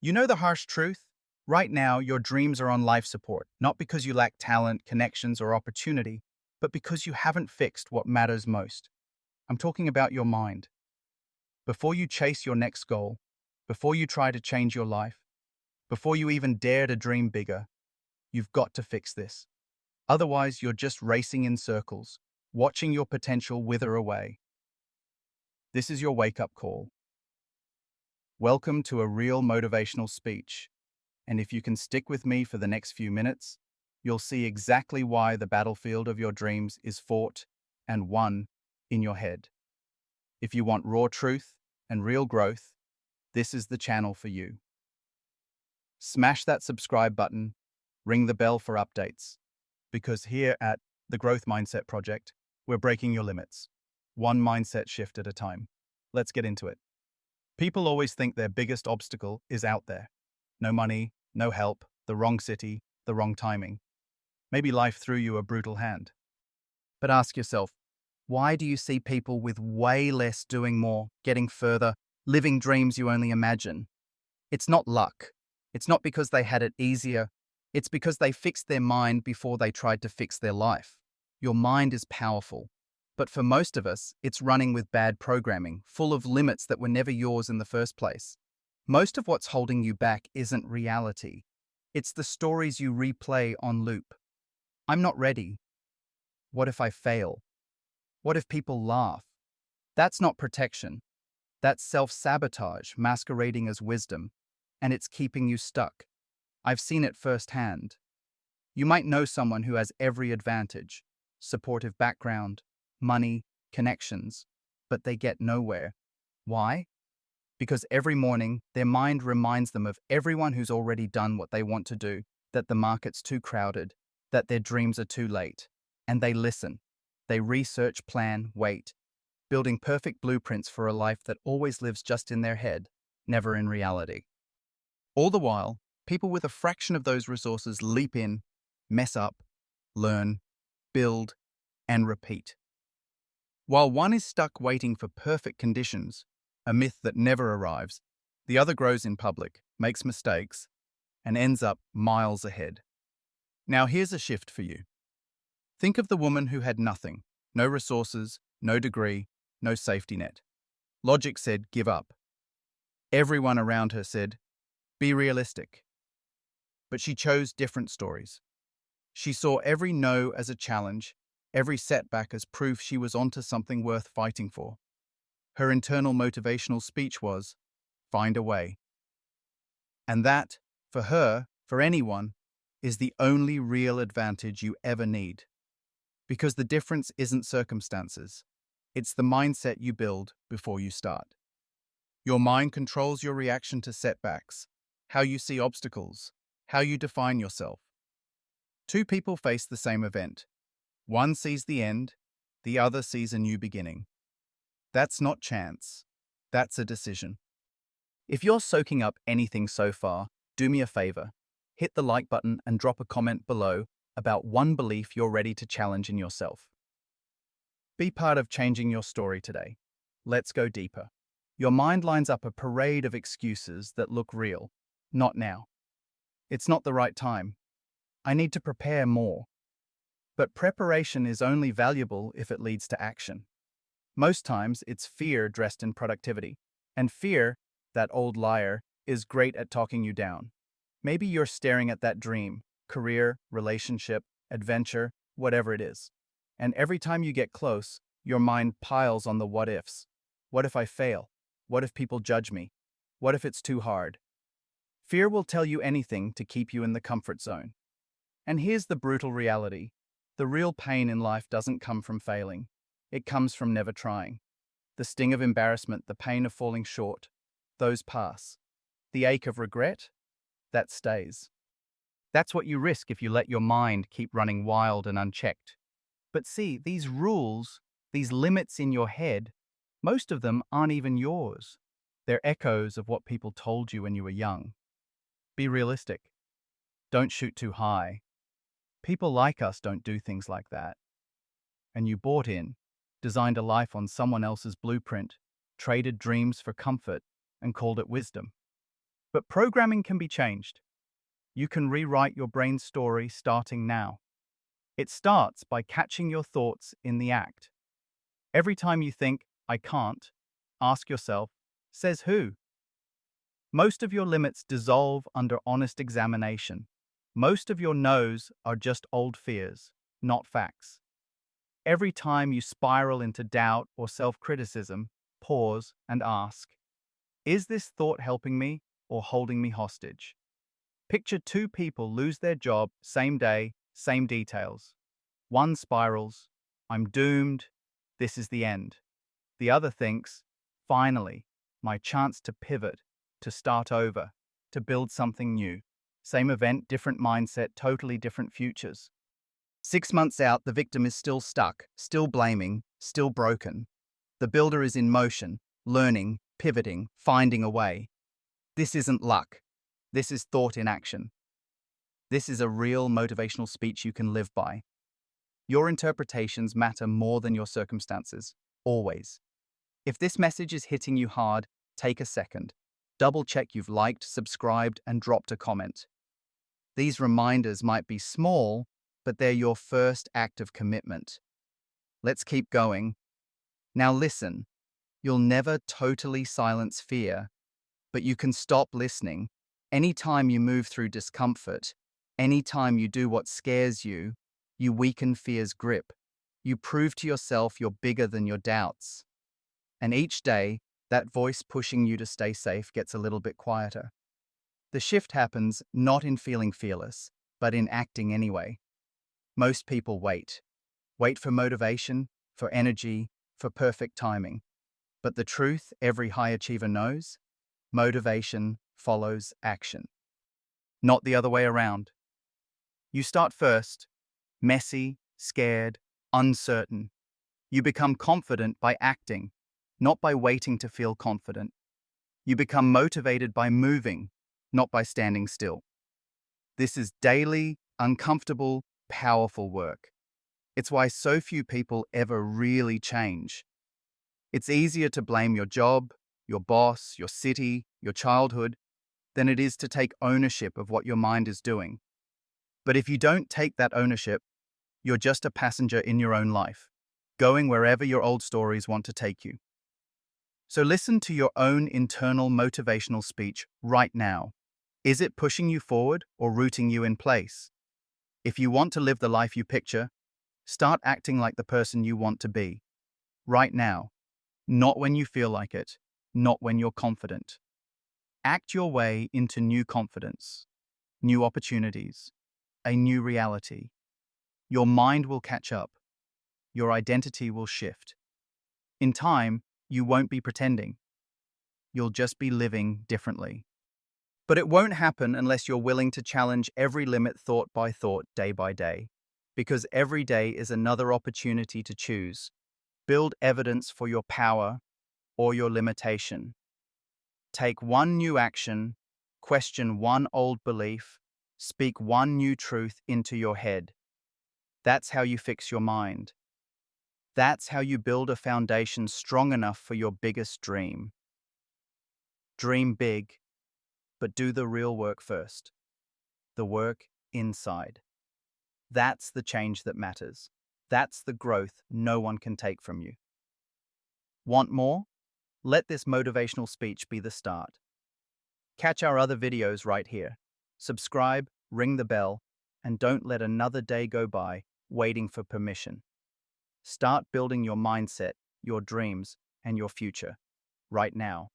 You know the harsh truth? Right now, your dreams are on life support, not because you lack talent, connections, or opportunity, but because you haven't fixed what matters most. I'm talking about your mind. Before you chase your next goal, before you try to change your life, before you even dare to dream bigger, you've got to fix this. Otherwise, you're just racing in circles, watching your potential wither away. This is your wake up call. Welcome to a real motivational speech. And if you can stick with me for the next few minutes, you'll see exactly why the battlefield of your dreams is fought and won in your head. If you want raw truth and real growth, this is the channel for you. Smash that subscribe button, ring the bell for updates, because here at the Growth Mindset Project, we're breaking your limits, one mindset shift at a time. Let's get into it. People always think their biggest obstacle is out there. No money, no help, the wrong city, the wrong timing. Maybe life threw you a brutal hand. But ask yourself, why do you see people with way less doing more, getting further, living dreams you only imagine? It's not luck. It's not because they had it easier. It's because they fixed their mind before they tried to fix their life. Your mind is powerful. But for most of us, it's running with bad programming, full of limits that were never yours in the first place. Most of what's holding you back isn't reality. It's the stories you replay on loop. I'm not ready. What if I fail? What if people laugh? That's not protection. That's self-sabotage masquerading as wisdom, and it's keeping you stuck. I've seen it firsthand. You might know someone who has every advantage, supportive background, money, connections, but they get nowhere. Why? Because every morning, their mind reminds them of everyone who's already done what they want to do, that the market's too crowded, that their dreams are too late. And they listen. They research, plan, wait, building perfect blueprints for a life that always lives just in their head, never in reality. All the while, people with a fraction of those resources leap in, mess up, learn, build, and repeat. While one is stuck waiting for perfect conditions, a myth that never arrives, the other grows in public, makes mistakes, and ends up miles ahead. Now here's a shift for you. Think of the woman who had nothing, no resources, no degree, no safety net. Logic said, give up. Everyone around her said, be realistic. But she chose different stories. She saw every no as a challenge, every setback as proof she was onto something worth fighting for. Her internal motivational speech was, find a way. And that, for her, for anyone, is the only real advantage you ever need. Because the difference isn't circumstances. It's the mindset you build before you start. Your mind controls your reaction to setbacks, how you see obstacles, how you define yourself. Two people face the same event. One sees the end, the other sees a new beginning. That's not chance. That's a decision. If you're soaking up anything so far, do me a favor. Hit the like button and drop a comment below about one belief you're ready to challenge in yourself. Be part of changing your story today. Let's go deeper. Your mind lines up a parade of excuses that look real. Not now. It's not the right time. I need to prepare more. But preparation is only valuable if it leads to action. Most times, it's fear dressed in productivity. And fear, that old liar, is great at talking you down. Maybe you're staring at that dream, career, relationship, adventure, whatever it is. And every time you get close, your mind piles on the what ifs. What if I fail? What if people judge me? What if it's too hard? Fear will tell you anything to keep you in the comfort zone. And here's the brutal reality. The real pain in life doesn't come from failing. It comes from never trying. The sting of embarrassment, the pain of falling short, those pass. The ache of regret, that stays. That's what you risk if you let your mind keep running wild and unchecked. But see, these rules, these limits in your head, most of them aren't even yours. They're echoes of what people told you when you were young. Be realistic. Don't shoot too high. People like us don't do things like that. And you bought in, designed a life on someone else's blueprint, traded dreams for comfort, and called it wisdom. But programming can be changed. You can rewrite your brain's story starting now. It starts by catching your thoughts in the act. Every time you think, I can't, ask yourself, says who? Most of your limits dissolve under honest examination. Most of your no's are just old fears, not facts. Every time you spiral into doubt or self-criticism, pause and ask, is this thought helping me or holding me hostage? Picture two people lose their job, same day, same details. One spirals, I'm doomed, this is the end. The other thinks, finally, my chance to pivot, to start over, to build something new. Same event, different mindset, totally different futures. 6 months out, the victim is still stuck, still blaming, still broken. The builder is in motion, learning, pivoting, finding a way. This isn't luck. This is thought in action. This is a real motivational speech you can live by. Your interpretations matter more than your circumstances, always. If this message is hitting you hard, take a second. Double check you've liked, subscribed, and dropped a comment. These reminders might be small, but they're your first act of commitment. Let's keep going. Now listen, you'll never totally silence fear, but you can stop listening. Anytime you move through discomfort, anytime you do what scares you, you weaken fear's grip. You prove to yourself you're bigger than your doubts. And each day, that voice pushing you to stay safe gets a little bit quieter. The shift happens not in feeling fearless, but in acting anyway. Most people wait. Wait for motivation, for energy, for perfect timing. But the truth every high achiever knows, motivation follows action. Not the other way around. You start first, messy, scared, uncertain. You become confident by acting, not by waiting to feel confident. You become motivated by moving, not by standing still. This is daily, uncomfortable, powerful work. It's why so few people ever really change. It's easier to blame your job, your boss, your city, your childhood, than it is to take ownership of what your mind is doing. But if you don't take that ownership, you're just a passenger in your own life, going wherever your old stories want to take you. So listen to your own internal motivational speech right now. Is it pushing you forward or rooting you in place? If you want to live the life you picture, start acting like the person you want to be. Right now. Not when you feel like it, not when you're confident. Act your way into new confidence, new opportunities, a new reality. Your mind will catch up. Your identity will shift. In time, you won't be pretending. You'll just be living differently. But it won't happen unless you're willing to challenge every limit thought by thought, day by day. Because every day is another opportunity to choose. Build evidence for your power or your limitation. Take one new action, question one old belief, speak one new truth into your head. That's how you fix your mind. That's how you build a foundation strong enough for your biggest dream. Dream big, but do the real work first. The work inside. That's the change that matters. That's the growth no one can take from you. Want more? Let this motivational speech be the start. Catch our other videos right here. Subscribe, ring the bell, and don't let another day go by waiting for permission. Start building your mindset, your dreams, and your future right now.